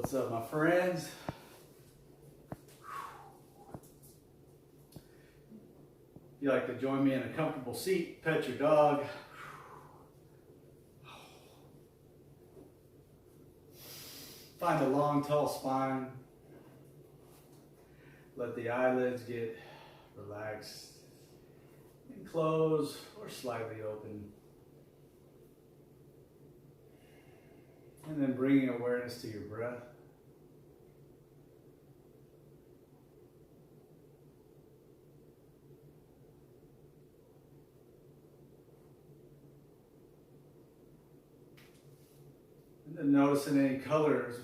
What's up, my friends? If you like to join me in a comfortable seat, pet your dog. Find a long, tall spine. Let the eyelids get relaxed and close or slightly open. And then bringing awareness to your breath. And then noticing any colors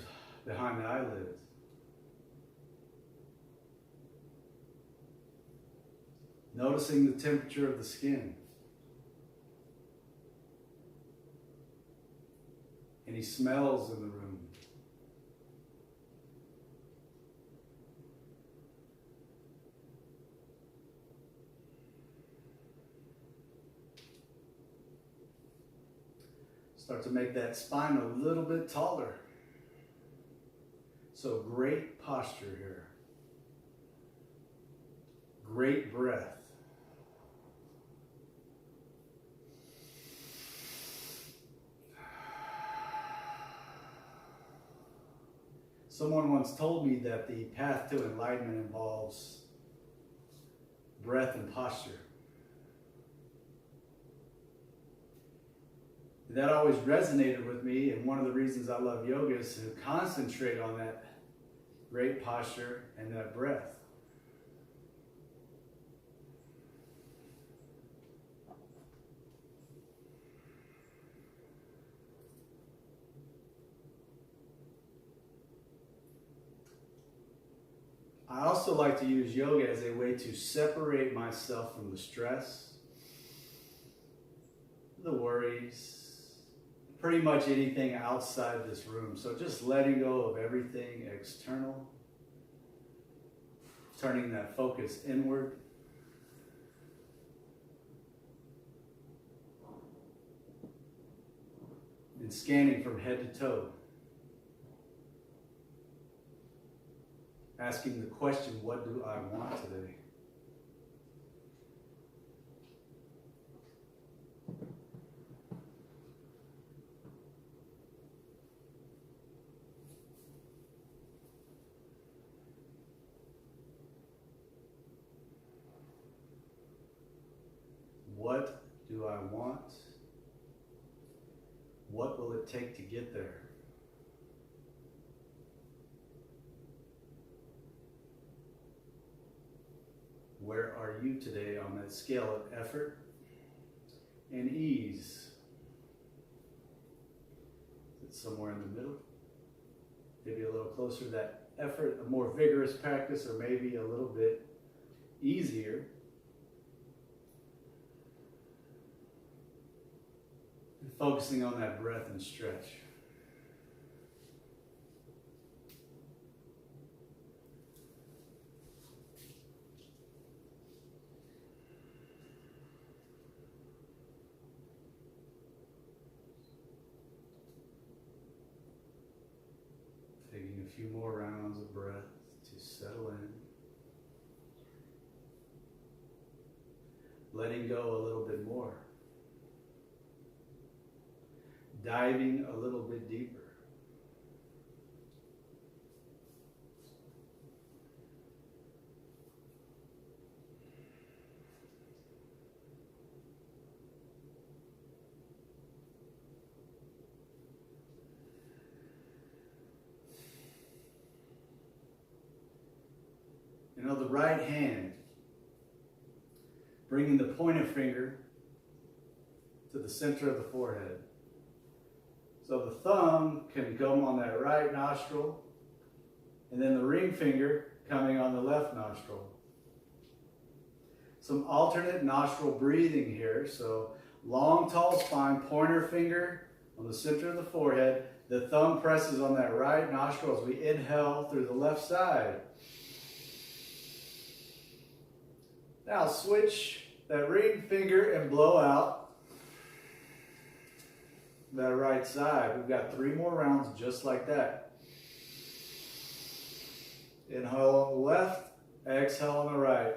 behind the eyelids. Noticing the temperature of the skin. Any smells in the room. Start to make that spine a little bit taller. So great posture here. Great breath. Someone once told me that the path to enlightenment involves breath and posture. That always resonated with me, and one of the reasons I love yoga is to concentrate on that great posture and that breath. I also like to use yoga as a way to separate myself from the stress, the worries, pretty much anything outside this room. So just letting go of everything external, turning that focus inward. And scanning from head to toe. Asking the question, what do I want today? What do I want? What will it take to get there? Where are you today on that scale of effort and ease? Is it somewhere in the middle? Maybe a little closer to that effort, a more vigorous practice, or maybe a little bit easier. And focusing on that breath and stretch. Taking a few more rounds of breath to settle in. Letting go a little bit more. Diving a little bit deeper. And on the right hand, bringing the pointer finger to the center of the forehead. So the thumb can come on that right nostril, and then the ring finger coming on the left nostril. Some alternate nostril breathing here. So long, tall spine, pointer finger on the center of the forehead. The thumb presses on that right nostril as we inhale through the left side. Now switch that ring finger and blow out that right side. We've got 3 more rounds just like that. Exhale on the right.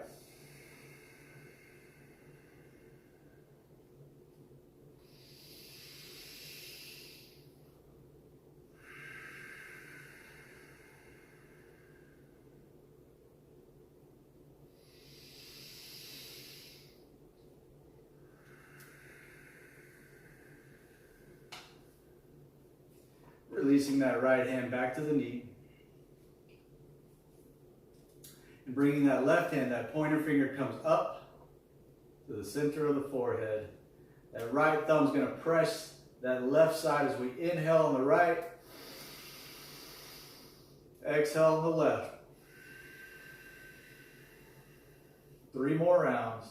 Releasing that right hand back to the knee. And bringing that left hand, that pointer finger comes up to the center of the forehead. That right thumb's going to press that left side as we inhale on the right. Exhale on the left. 3 more rounds.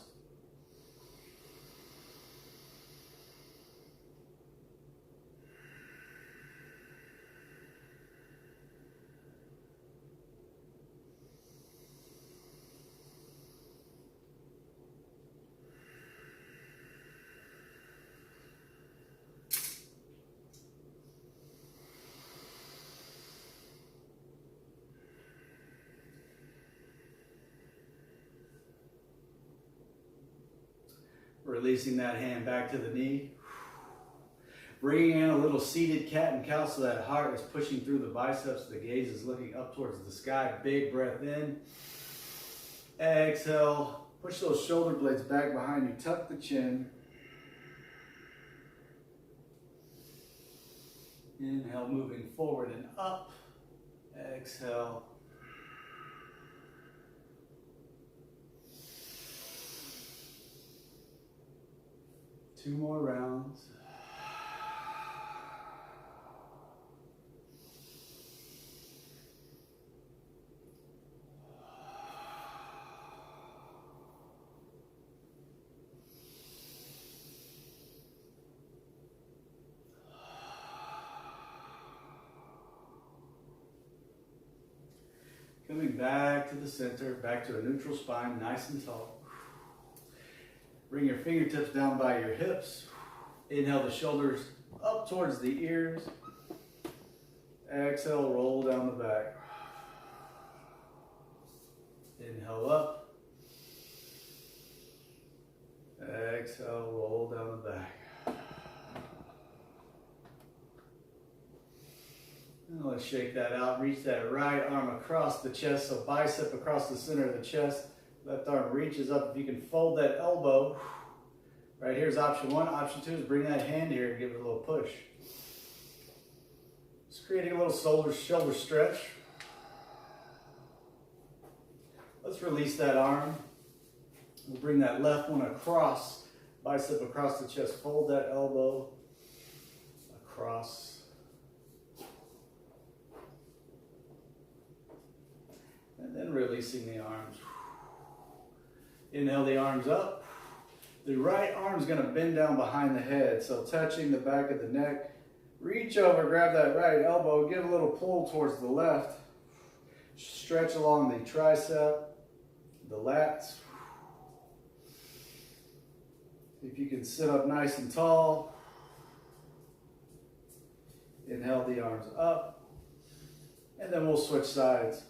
Releasing that hand back to the knee. Bringing in a little seated cat and cow so that heart is pushing through the biceps. The gaze is looking up towards the sky. Big breath in. Exhale. Push those shoulder blades back behind you. Tuck the chin. Inhale, moving forward and up. Exhale. Two more rounds. Coming back to the center, back to a neutral spine, nice and tall. Bring your fingertips down by your hips. Inhale the shoulders up towards the ears. Exhale, roll down the back. Inhale up. Exhale, roll down the back. And let's shake that out. Reach that right arm across the chest, so bicep across the center of the chest. Left arm reaches up. If you can fold that elbow, right here's option 1. Option 2 is bring that hand here and give it a little push. Just creating a little shoulder stretch. Let's release that arm. We'll bring that left one across, bicep across the chest. Fold that elbow across. And then releasing the arms. Inhale the arms up. The right arm is going to bend down behind the head, so touching the back of the neck. Reach over, grab that right elbow, give a little pull towards the left. Stretch along the tricep, the lats. If you can sit up nice and tall. Inhale the arms up, and then we'll switch sides.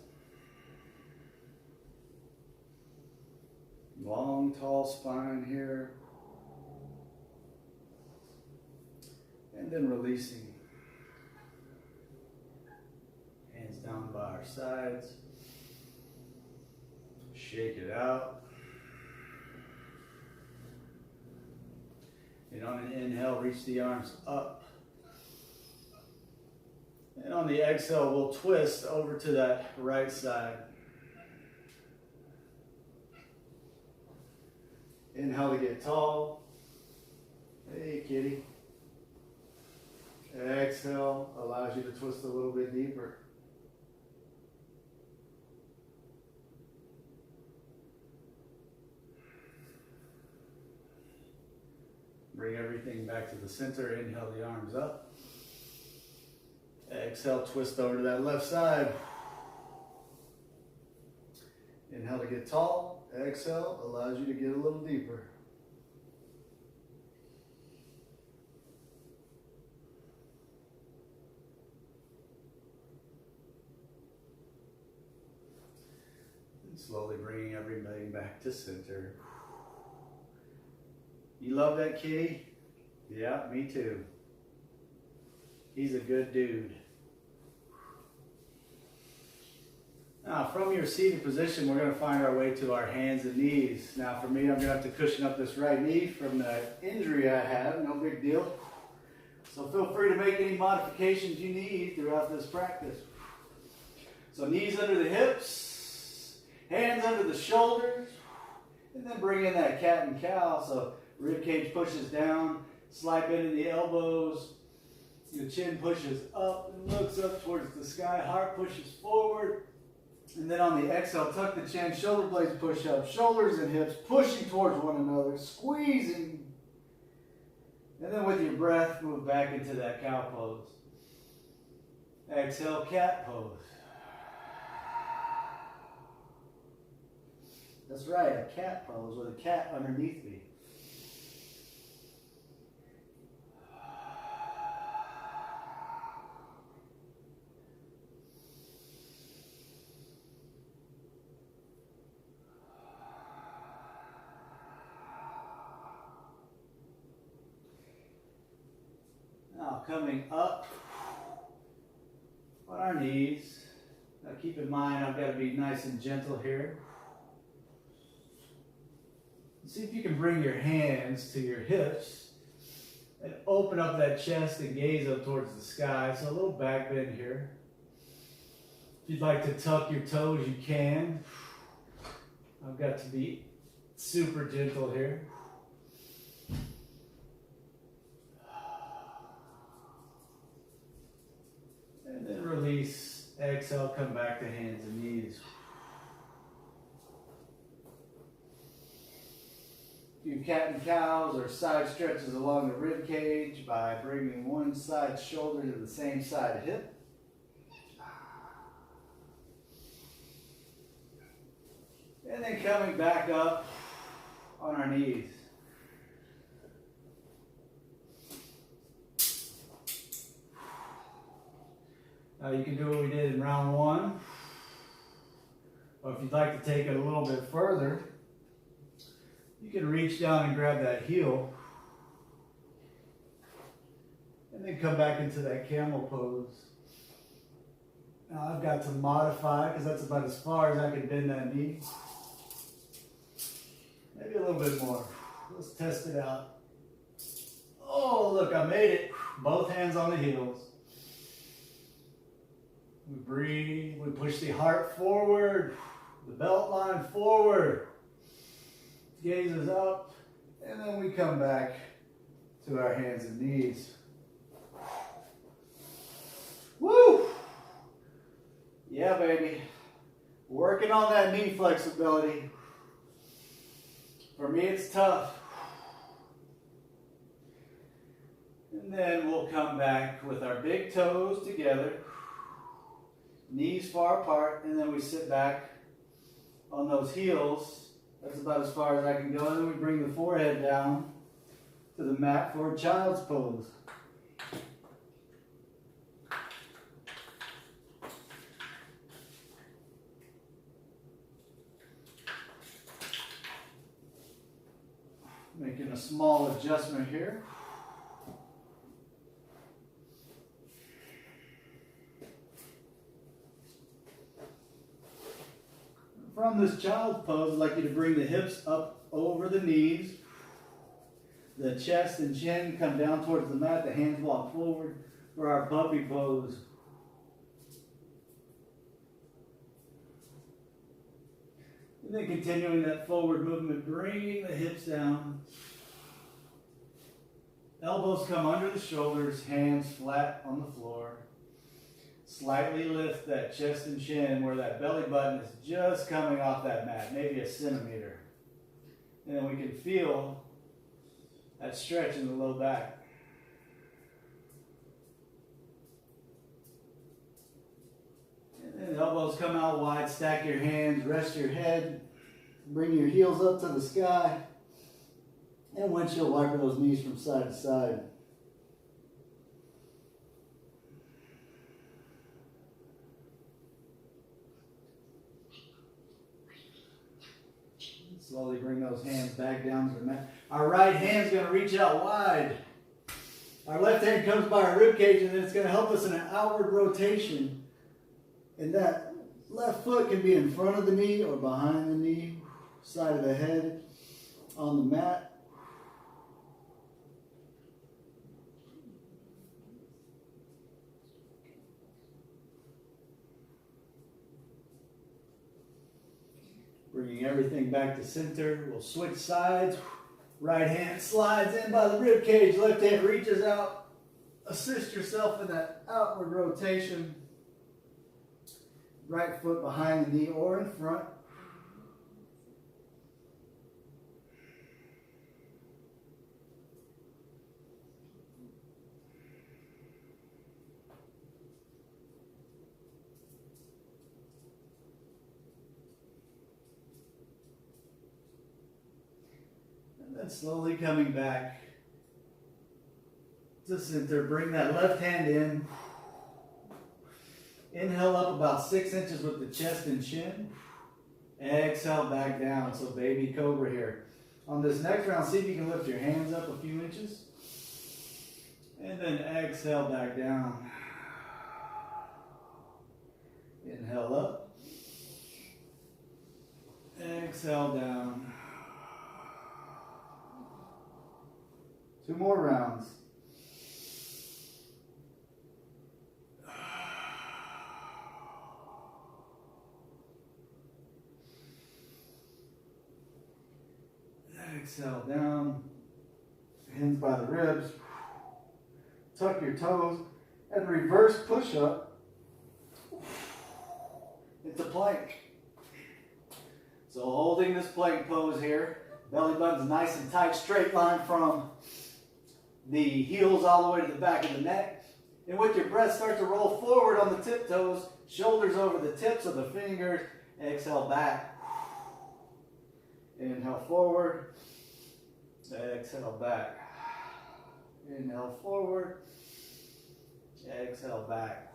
Long, tall spine here. And then releasing. Hands down by our sides. Shake it out. And on an inhale, reach the arms up. And on the exhale, we'll twist over to that right side. Inhale to get tall. Hey, kitty. Exhale allows you to twist a little bit deeper. Bring everything back to the center. Inhale the arms up. Exhale, twist over to that left side. Inhale to get tall. Exhale allows you to get a little deeper. Slowly bringing everything back to center. You love that kitty? Yeah, me too. He's a good dude. Now, from your seated position, we're going to find our way to our hands and knees. Now, for me, I'm going to have to cushion up this right knee from the injury I have. No big deal. So feel free to make any modifications you need throughout this practice. So knees under the hips, hands under the shoulders, and then bring in that cat and cow. So rib cage pushes down, slide bend in the elbows, the chin pushes up and looks up towards the sky, heart pushes forward. And then on the exhale, tuck the chin, shoulder blades push up, shoulders and hips pushing towards one another, squeezing. And then with your breath, move back into that cow pose. Exhale, cat pose. That's right, a cat pose with a cat underneath me. Now coming up on our knees. Now keep in mind I've got to be nice and gentle here. See if you can bring your hands to your hips and open up that chest and gaze up towards the sky. So a little back bend here. If you'd like to tuck your toes, you can. I've got to be super gentle here. And then release, exhale, come back to hands and knees. Do cat and cows or side stretches along the rib cage by bringing one side shoulder to the same side hip. And then coming back up on our knees. Now you can do what we did in round one. Or if you'd like to take it a little bit further, you can reach down and grab that heel. And then come back into that camel pose. Now I've got to modify because that's about as far as I can bend that knee. Maybe a little bit more. Let's test it out. Oh, look, I made it. Both hands on the heels. We breathe. We push the heart forward. The belt line forward. Gazes up. And then we come back to our hands and knees. Woo! Yeah, baby. Working on that knee flexibility. For me, it's tough. And then we'll come back with our big toes together, knees far apart, and then we sit back on those heels. That's about as far as I can go. And then we bring the forehead down to the mat for a child's pose. Making a small adjustment here. From this child's pose, I'd like you to bring the hips up over the knees. The chest and chin come down towards the mat. The hands walk forward for our puppy pose. And then continuing that forward movement, bringing the hips down. Elbows come under the shoulders, hands flat on the floor. Slightly lift that chest and chin where that belly button is just coming off that mat, maybe a centimeter. And then we can feel that stretch in the low back. And the elbows come out wide, stack your hands, rest your head, bring your heels up to the sky, and windshield wiper those knees from side to side. Slowly bring those hands back down to the mat. Our right hand's going to reach out wide. Our left hand comes by our rib cage, and then it's going to help us in an outward rotation. And that left foot can be in front of the knee or behind the knee, side of the head on the mat. Bringing everything back to center. We'll switch sides. Right hand slides in by the rib cage. Left hand reaches out. Assist yourself in that outward rotation. Right foot behind the knee or in front. And slowly coming back to center. Bring that left hand in. Inhale up about 6 inches with the chest and chin. Exhale back down. So baby cobra here. On this next round, see if you can lift your hands up a few inches. And then exhale back down. Inhale up. Exhale down. 2 more rounds. Exhale down. Hands by the ribs. Tuck your toes and reverse push up into plank. So holding this plank pose here, belly button's nice and tight, straight line from the heels all the way to the back of the neck. And with your breath, start to roll forward on the tiptoes, shoulders over the tips of the fingers. Exhale back. Inhale forward. Exhale back. Inhale forward. Exhale back.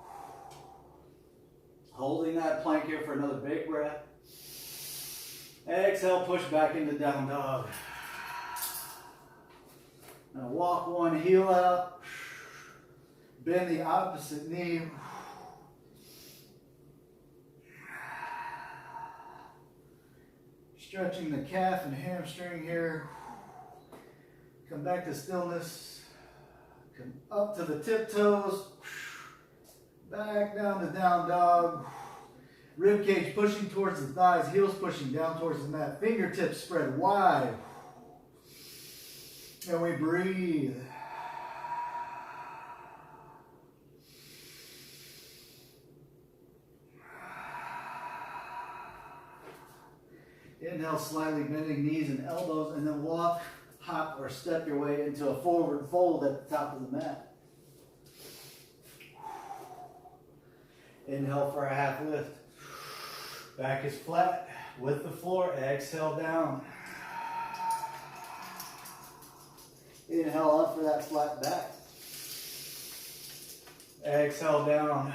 Holding that plank here for another big breath. Exhale, push back into down dog. Now walk one heel out. Bend the opposite knee. Stretching the calf and hamstring here. Come back to stillness. Come up to the tiptoes. Back down to down dog. Rib cage pushing towards the thighs, heels pushing down towards the mat. Fingertips spread wide. And we breathe. Inhale, slightly bending knees and elbows, and then walk, hop, or step your way into a forward fold at the top of the mat. Inhale for a half lift. Back is flat with the floor. Exhale down. Inhale up for that flat back. Exhale down.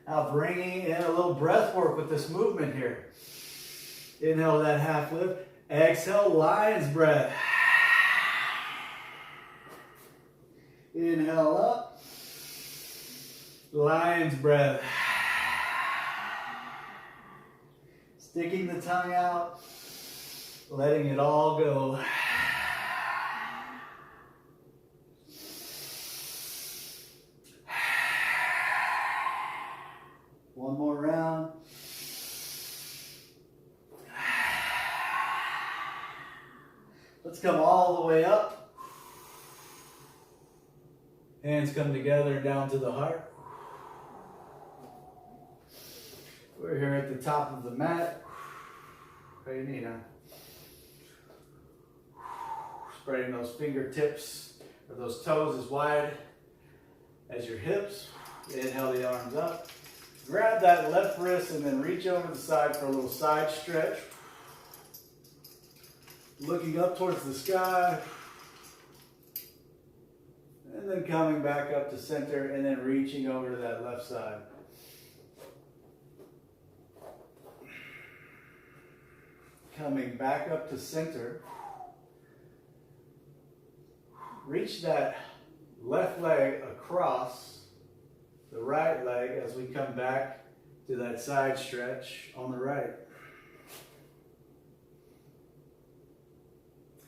Now bringing in a little breath work with this movement here. Inhale that half lift. Exhale, lion's breath. Inhale up. Lion's breath. Sticking the tongue out. Letting it all go. One more round. Let's come all the way up. Hands come together down to the heart. We're here at the top of the mat. Right knee down. Spreading those fingertips or those toes as wide as your hips. Inhale the arms up. Grab that left wrist and then reach over the side for a little side stretch. Looking up towards the sky. And then coming back up to center and then reaching over to that left side. Coming back up to center. Reach that left leg across the right leg as we come back to that side stretch on the right.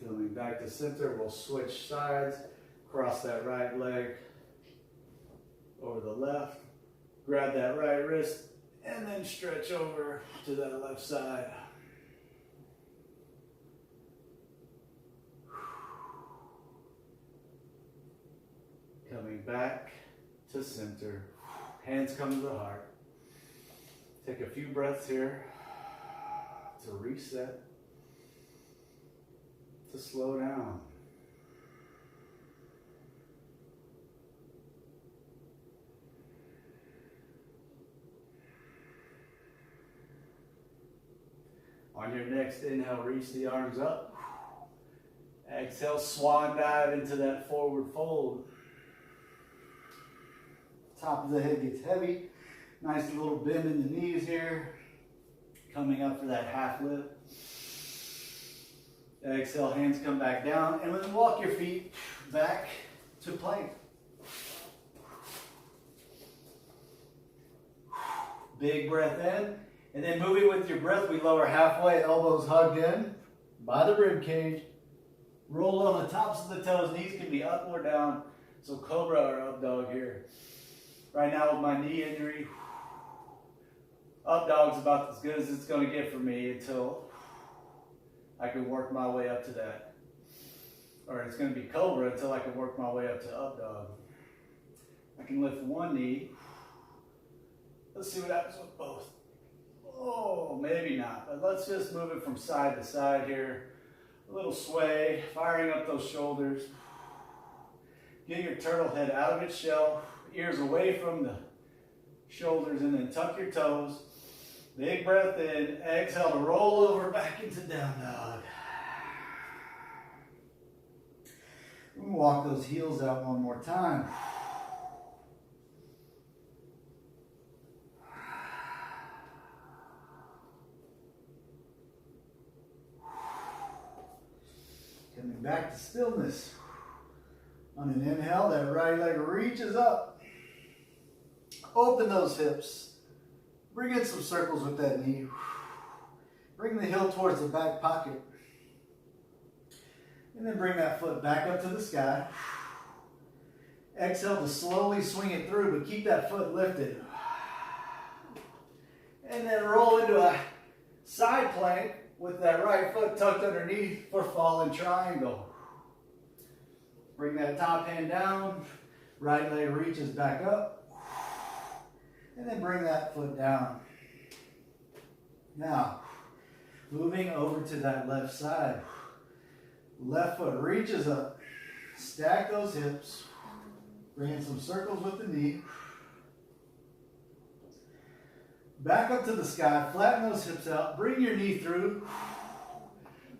Coming back to center, we'll switch sides, cross that right leg over the left, grab that right wrist, and then stretch over to that left side. Coming back to center, hands come to the heart. Take a few breaths here to reset, to slow down. On your next inhale, reach the arms up. Exhale, swan dive into that forward fold. Top of the head gets heavy. Nice little bend in the knees here. Coming up for that half lift. Exhale, hands come back down. And then walk your feet back to plank. Big breath in. And then moving with your breath, we lower halfway, elbows hugged in by the rib cage. Roll on the tops of the toes. Knees can be up or down. So cobra or up dog here. Right now with my knee injury, up dog's about as good as it's going to get for me until I can work my way up to that. Or it's going to be cobra until I can work my way up to up dog. I can lift one knee. Let's see what happens with both. Oh, maybe not. But let's just move it from side to side here. A little sway, firing up those shoulders. Get your turtle head out of its shell. Ears away from the shoulders, and then tuck your toes. Big breath in. Exhale to roll over back into down dog. We're going to walk those heels out one more time. Coming back to stillness. On an inhale, that right leg reaches up. Open those hips. Bring in some circles with that knee. Bring the heel towards the back pocket. And then bring that foot back up to the sky. Exhale to slowly swing it through, but keep that foot lifted. And then roll into a side plank with that right foot tucked underneath for fallen triangle. Bring that top hand down. Right leg reaches back up. And then bring that foot down. Now, moving over to that left side. Left foot reaches up. Stack those hips. Bring in some circles with the knee. Back up to the sky. Flatten those hips out. Bring your knee through.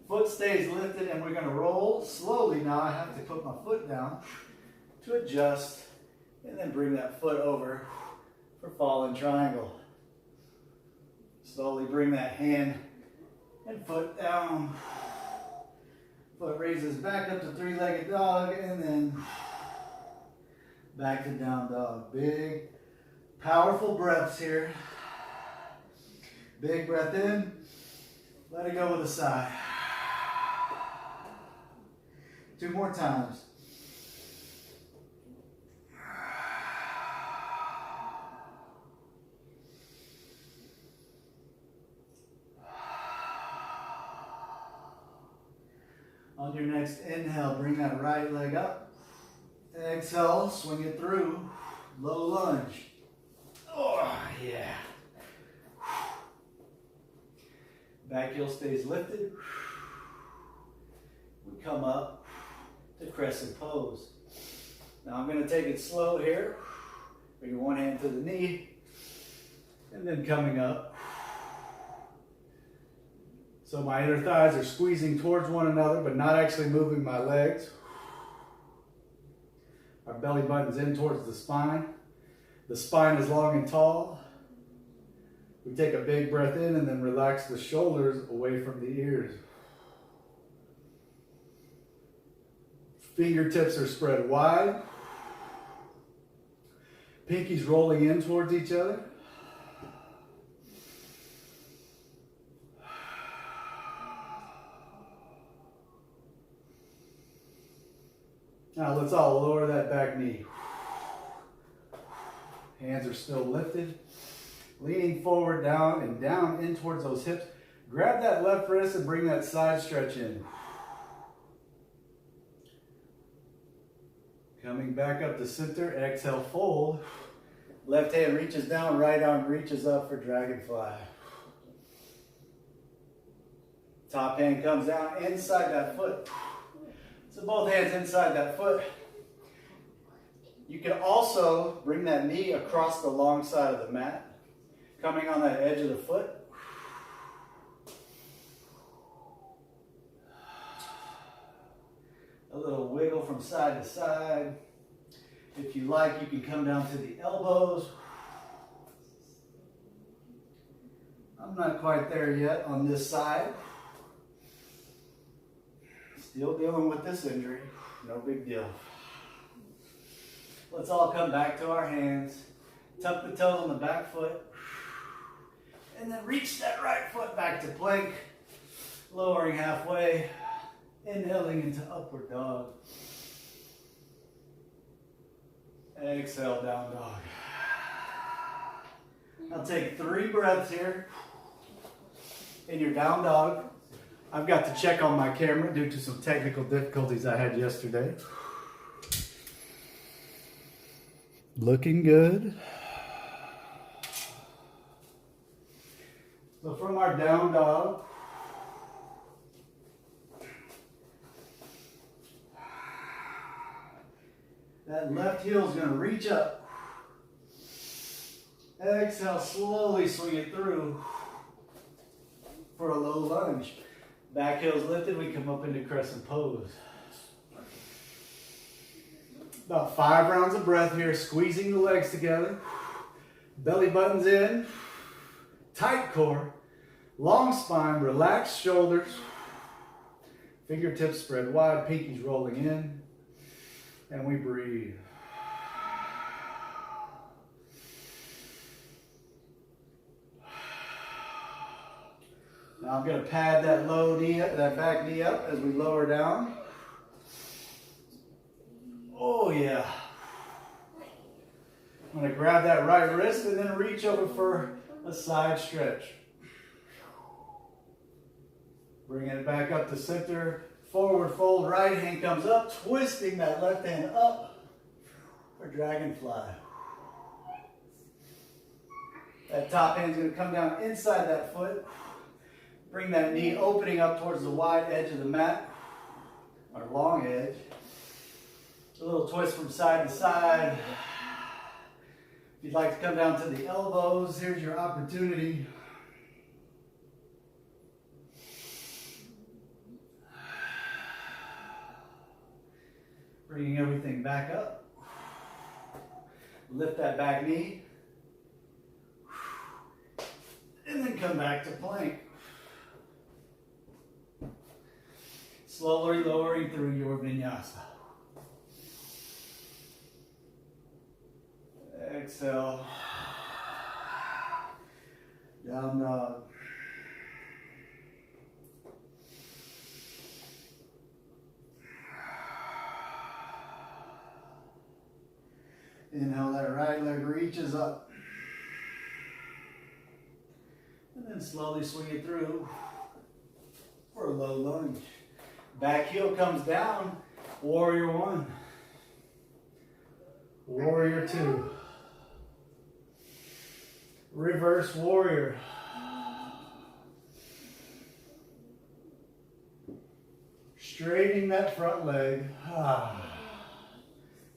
Foot stays lifted, and we're going to roll slowly. Now I have to put my foot down to adjust, and then bring that foot over for fallen triangle. Slowly bring that hand and foot down. Foot raises back up to three-legged dog, and then back to down dog. Big, powerful breaths here. Big breath in. Let it go with a sigh. 2 more times. On your next inhale, bring that right leg up. Exhale, swing it through. Low lunge. Oh, yeah. Back heel stays lifted. We come up to crescent pose. Now I'm going to take it slow here. Bring one hand to the knee. And then coming up. So my inner thighs are squeezing towards one another, but not actually moving my legs. Our belly button's in towards the spine. The spine is long and tall. We take a big breath in and then relax the shoulders away from the ears. Fingertips are spread wide. Pinkies rolling in towards each other. Now let's all lower that back knee. Hands are still lifted. Leaning forward, down and down in towards those hips. Grab that left wrist and bring that side stretch in. Coming back up to center, exhale, fold. Left hand reaches down, right arm reaches up for dragonfly. Top hand comes down inside that foot. So both hands inside that foot. You can also bring that knee across the long side of the mat, coming on that edge of the foot. A little wiggle from side to side. If you like, you can come down to the elbows. I'm not quite there yet on this side. Still dealing with this injury. No big deal. Let's all come back to our hands. Tuck the toes on the back foot. And then reach that right foot back to plank. Lowering halfway. Inhaling into upward dog. Exhale, down dog. Now take 3 breaths here in your down dog. I've got to check on my camera due to some technical difficulties I had yesterday. Looking good. So from our down dog, that left heel is going to reach up. Exhale, slowly swing it through for a low lunge. Back heel's lifted, we come up into crescent pose. About 5 rounds of breath here, squeezing the legs together. Belly buttons in, tight core, long spine, relaxed shoulders. Fingertips spread wide, pinkies rolling in. And we breathe. Now I'm going to pad that low knee up, that back knee up as we lower down. Oh yeah. I'm going to grab that right wrist and then reach over for a side stretch. Bring it back up to center. Forward fold, right hand comes up, twisting that left hand up for dragonfly. That top hand's going to come down inside that foot. Bring that knee opening up towards the wide edge of the mat, or long edge. A little twist from side to side. If you'd like to come down to the elbows, here's your opportunity. Bringing everything back up. Lift that back knee. And then come back to plank. Slowly lowering through your vinyasa. Exhale. Down dog. Inhale, that right leg reaches up. And then slowly swing it through for a low lunge. Back heel comes down, warrior 1. Warrior 2. Reverse warrior. Straightening that front leg.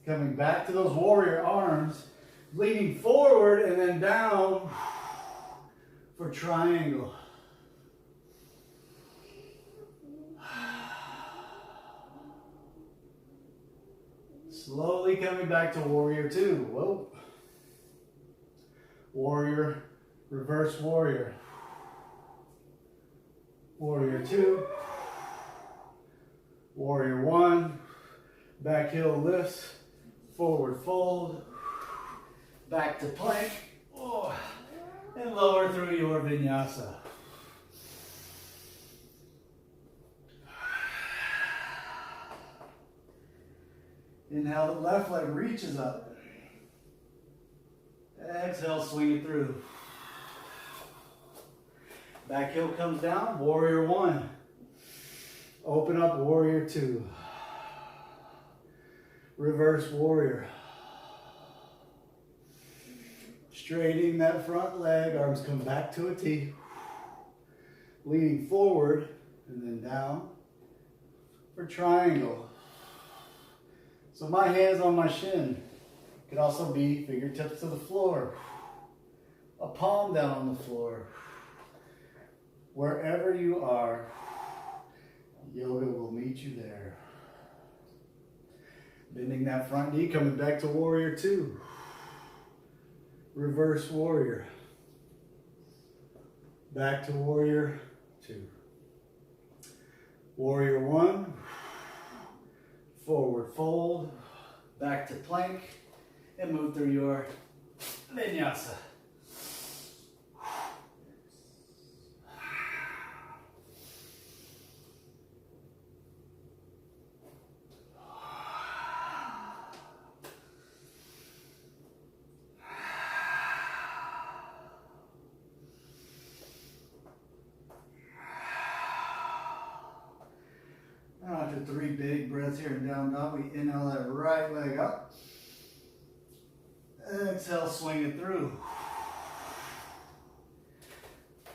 Coming back to those warrior arms, leaning forward and then down for triangle. Slowly coming back to warrior 2. Whoa. Warrior Reverse warrior. Warrior 2. Warrior 1. Back heel lifts. Forward fold. Back to plank. Oh, and lower through your vinyasa. Inhale, the left leg reaches up. Exhale, swing it through. Back heel comes down, warrior 1. Open up, warrior 2. Reverse warrior. Straightening that front leg, arms come back to a T. Leaning forward and then down for triangle. So my hands on my shin. Could also be fingertips to the floor. A palm down on the floor. Wherever you are, yoga will meet you there. Bending that front knee, coming back to warrior 2. Reverse warrior. Back to warrior 2. Warrior 1. Forward fold. Back to plank. And move through your vinyasa. After 3 big breaths here in down dog, we inhale that right leg up. Exhale, swing it through.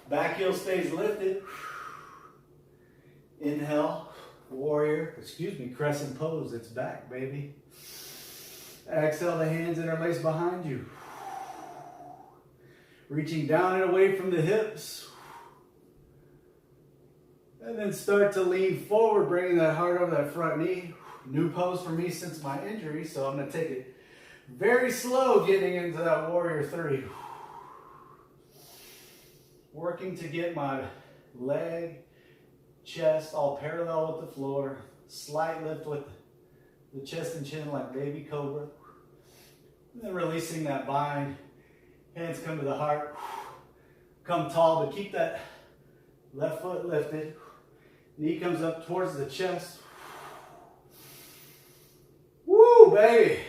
Back heel stays lifted. Inhale, crescent pose. It's back, baby. Exhale, the hands interlace behind you. Reaching down and away from the hips. And then start to lean forward, bringing that heart over that front knee. New pose for me since my injury, so I'm going to take it very slow getting into that warrior 3. Working to get my leg, chest all parallel with the floor. Slight lift with the chest and chin like baby cobra. And then releasing that bind. Hands come to the heart. Come tall, but keep that left foot lifted. Knee comes up towards the chest. Woo, baby.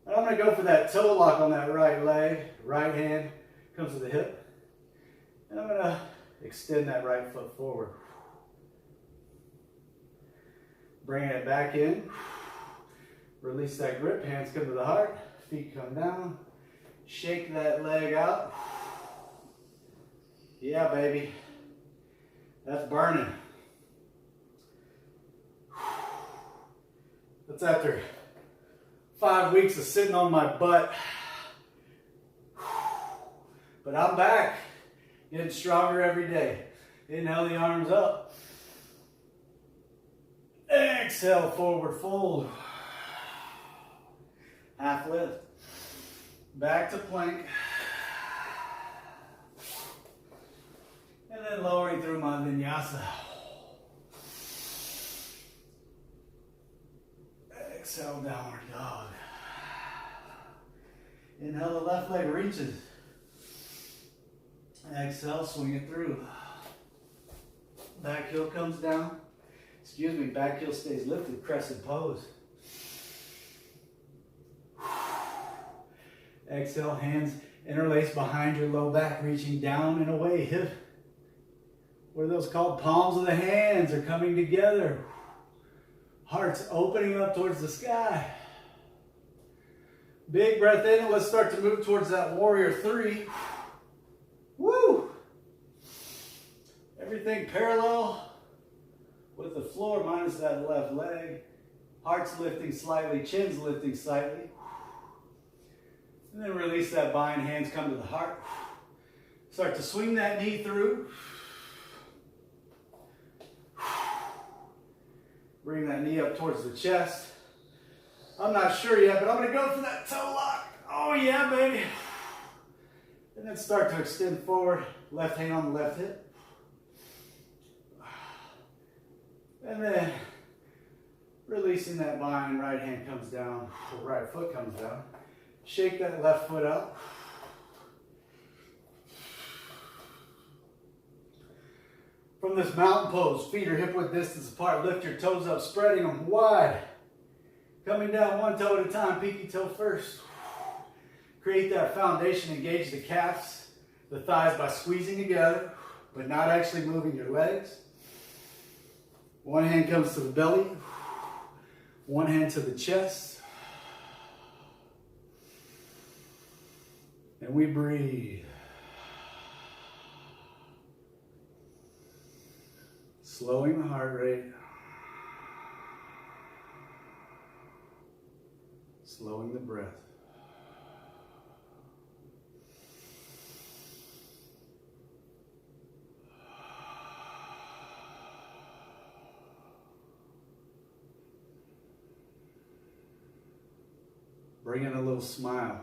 I'm going to go for that toe lock on that right leg. Right hand comes to the hip. And I'm going to extend that right foot forward. Bringing it back in. Release that grip. Hands come to the heart. Feet come down. Shake that leg out. Yeah, baby. That's burning. That's after 5 weeks of sitting on my butt. But I'm back. Getting stronger every day. Inhale the arms up. Exhale, forward fold. Half lift. Back to plank. And then lowering through my vinyasa. Exhale, downward dog. Inhale, the left leg reaches. Exhale, swing it through. Back heel comes down. Back heel stays lifted, crescent pose. Exhale, hands interlace behind your low back, reaching down and away. Hip. What are those called? Palms of the hands are coming together. Hearts opening up towards the sky. Big breath in, and let's start to move towards that warrior 3. Woo! Everything parallel with the floor minus that left leg. Hearts lifting slightly, chins lifting slightly. And then release that bind, hands come to the heart. Start to swing that knee through. Bring that knee up towards the chest. I'm not sure yet, but I'm going to go for that toe lock. Oh yeah, baby. And then start to extend forward, left hand on the left hip. And then releasing that bind, right hand comes down, right foot comes down. Shake that left foot out. From this mountain pose, feet are hip width distance apart. Lift your toes up, spreading them wide. Coming down one toe at a time, pinky toe first. Create that foundation, engage the calves, the thighs by squeezing together, but not actually moving your legs. One hand comes to the belly, one hand to the chest. And we breathe. Slowing the heart rate. Slowing the breath. Bring in a little smile.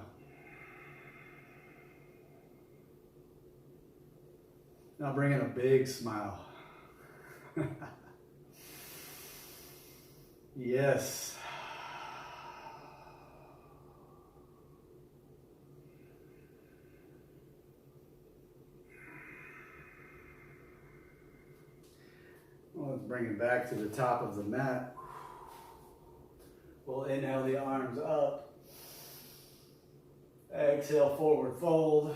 Now bring in a big smile. Yes. Well, let's bring it back to the top of the mat. We'll inhale the arms up. Exhale, forward fold.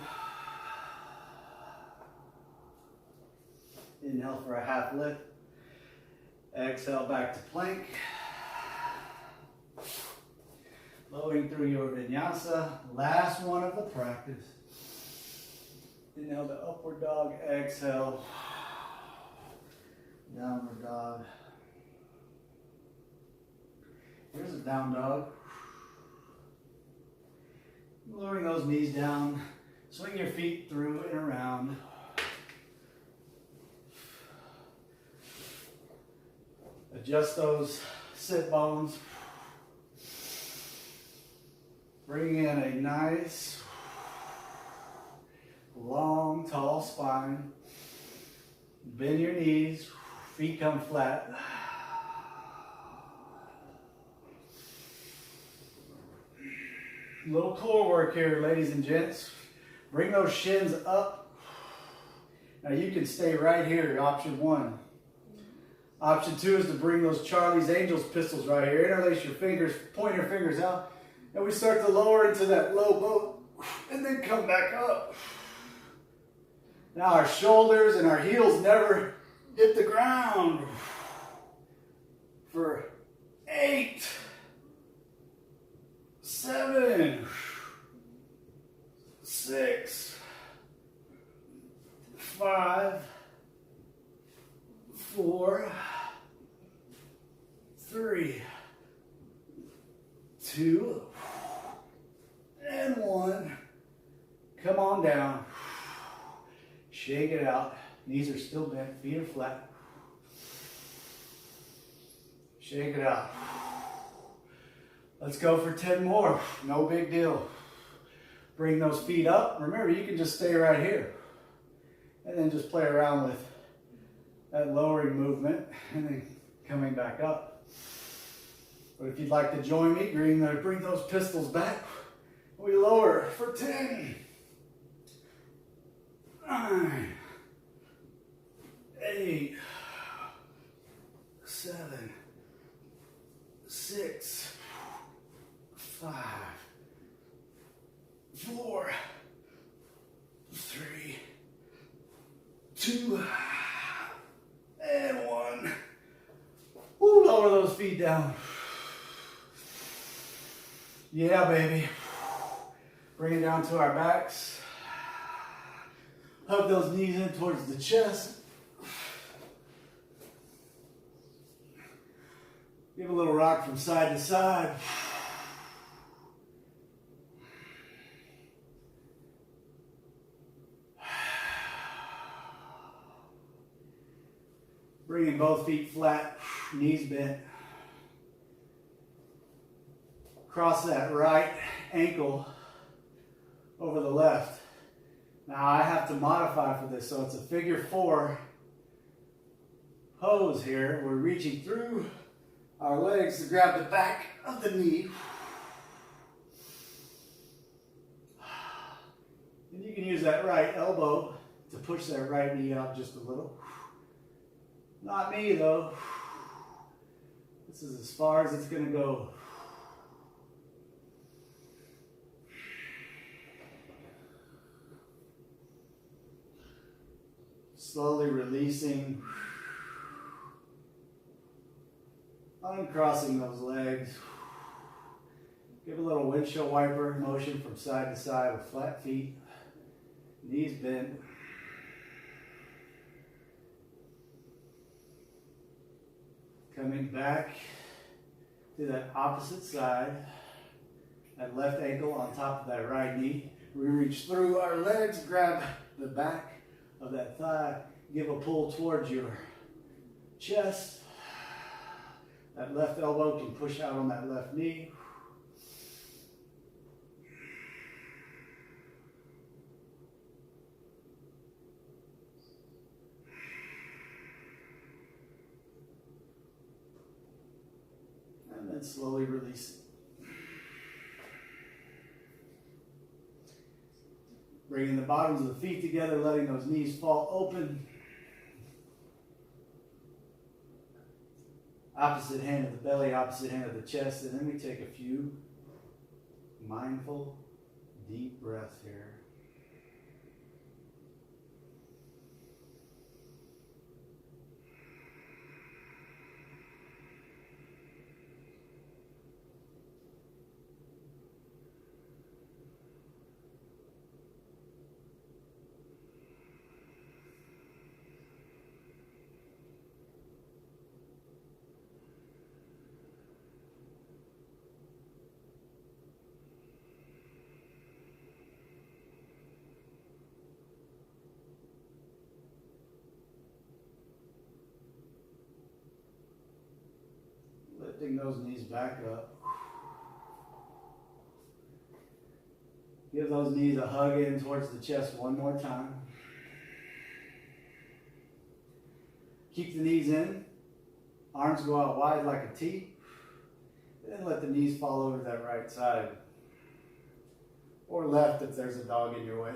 Inhale for a half lift. Exhale back to plank. Flowing through your vinyasa. Last one of the practice. Inhale to upward dog. Exhale. Downward dog. Here's a down dog. Lowering those knees down. Swing your feet through and around. Adjust those sit bones. Bring in a nice, long, tall spine. Bend your knees. Feet come flat. Little core work here, ladies and gents. Bring those shins up. Now you can stay right here, option one. Option two is to bring those Charlie's Angels pistols right here. Interlace your fingers, point your fingers out. And we start to lower into that low boat. And then come back up. Now our shoulders and our heels never hit the ground. For 8, 7, 6, 5, 4, 3, 2, and 1. Come on down. Shake it out. Knees are still bent. Feet are flat. Shake it out. Let's go for 10 more. No big deal. Bring those feet up. Remember, you can just stay right here. And then just play around with that lowering movement and then coming back up. But if you'd like to join me, bring those pistols back. We lower for 10, 9, 8, 7, 6, 5, 4, 3, 2, and 1. Ooh, lower those feet down. Yeah, baby. Bring it down to our backs. Hug those knees in towards the chest. Give a little rock from side to side. Bringing both feet flat, knees bent. Cross that right ankle over the left. this. So it's a figure 4 pose here. We're reaching through our legs to grab the back of the knee. And you can use that right elbow to push that right knee out just a little. Not me though. This is as far as it's going to go. Slowly releasing. Uncrossing those legs. Give a little windshield wiper motion from side to side with flat feet. Knees bent. Coming back to that opposite side. That left ankle on top of that right knee. We reach through our legs, grab the back of that thigh, give a pull towards your chest. That left elbow can push out on that left knee. And then slowly release it. Bringing the bottoms of the feet together, letting those knees fall open. Opposite hand of the belly, opposite hand of the chest, and then we take a few mindful, deep breaths here. Lifting those knees back up. Give those knees a hug in towards the chest one more time. Keep the knees in. Arms go out wide like a T. Then let the knees fall over to that right side. Or left if there's a dog in your way.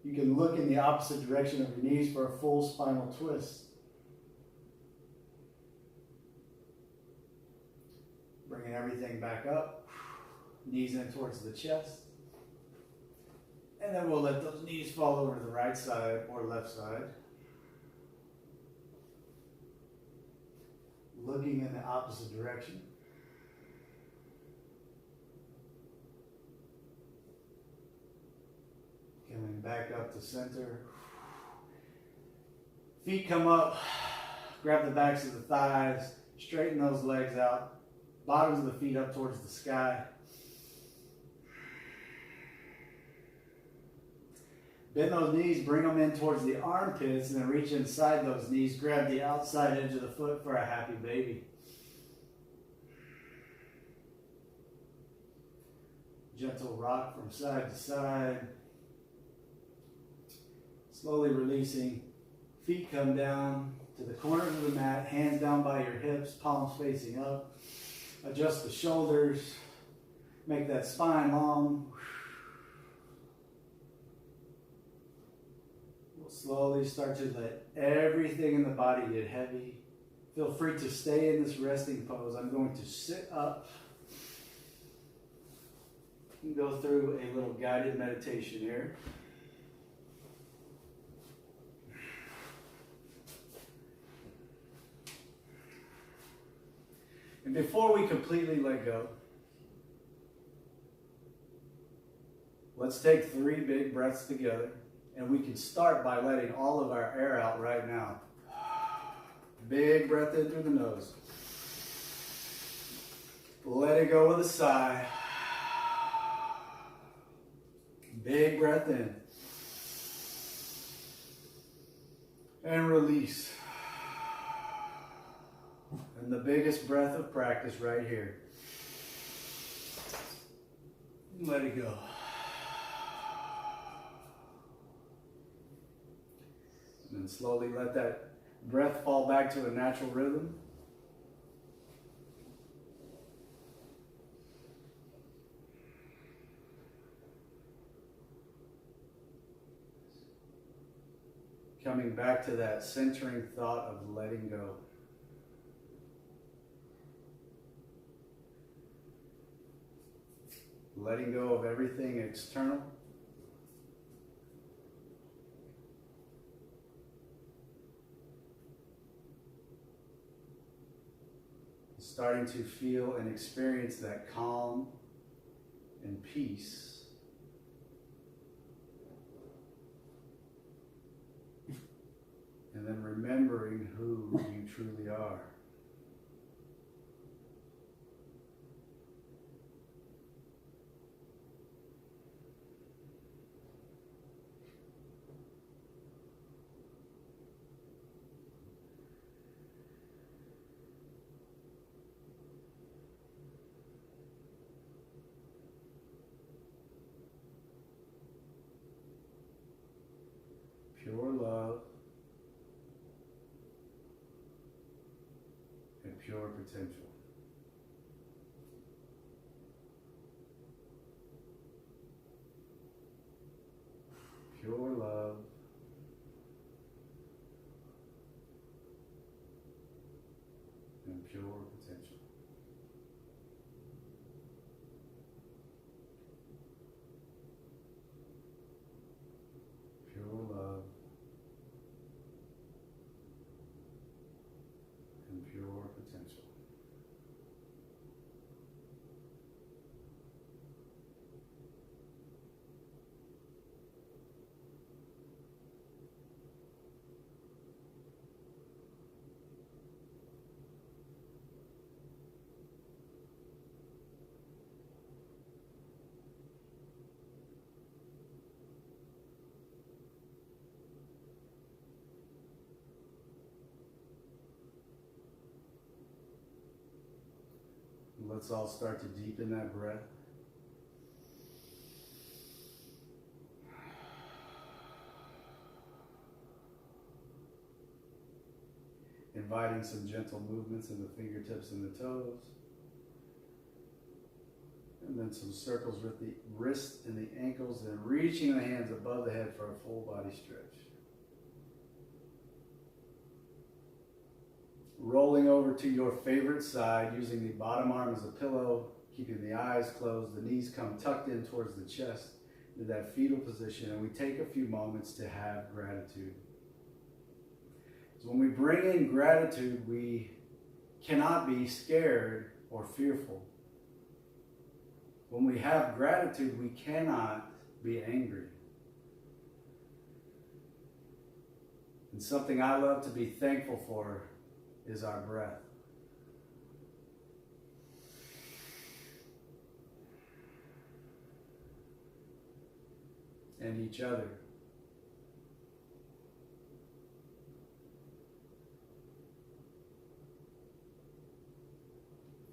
You can look in the opposite direction of your knees for a full spinal twist. Bringing everything back up, knees in towards the chest. And then we'll let those knees fall over to the right side or left side. Looking in the opposite direction. Coming back up to center. Feet come up, grab the backs of the thighs, straighten those legs out. Bottoms of the feet up towards the sky. Bend those knees, bring them in towards the armpits, and then reach inside those knees. Grab the outside edge of the foot for a happy baby. Gentle rock from side to side. Slowly releasing. Feet come down to the corners of the mat, hands down by your hips, palms facing up. Adjust the shoulders, make that spine long. We'll slowly start to let everything in the body get heavy. Feel free to stay in this resting pose. I'm going to sit up and go through a little guided meditation here. And before we completely let go, let's take 3 big breaths together. And we can start by letting all of our air out right now. Big breath in through the nose. Let it go with a sigh. Big breath in. And release. And the biggest breath of practice right here. Let it go. And slowly let that breath fall back to a natural rhythm. Coming back to that centering thought of letting go. Letting go of everything external. Starting to feel and experience that calm and peace. And then remembering who you truly are. Pure love and pure potential. Pure love and pure potential. Pure love and pure potential. Let's all start to deepen that breath. Inviting some gentle movements in the fingertips and the toes. And then some circles with the wrists and the ankles, and reaching the hands above the head for a full body stretch. Rolling over to your favorite side, using the bottom arm as a pillow, keeping the eyes closed, the knees come tucked in towards the chest, into that fetal position, and we take a few moments to have gratitude. So when we bring in gratitude, we cannot be scared or fearful. When we have gratitude, we cannot be angry. And something I love to be thankful for is our breath. And each other.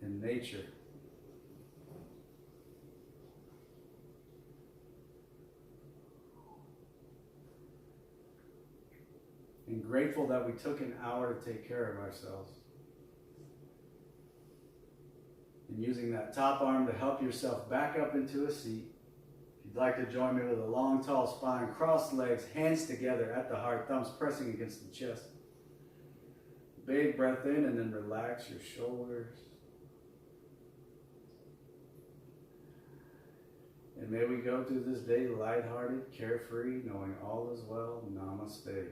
And nature. And grateful that we took an hour to take care of ourselves. And using that top arm to help yourself back up into a seat. If you'd like to join me with a long, tall spine, crossed legs, hands together at the heart, thumbs pressing against the chest. Big breath in, and then relax your shoulders. And may we go through this day lighthearted, carefree, knowing all is well. Namaste.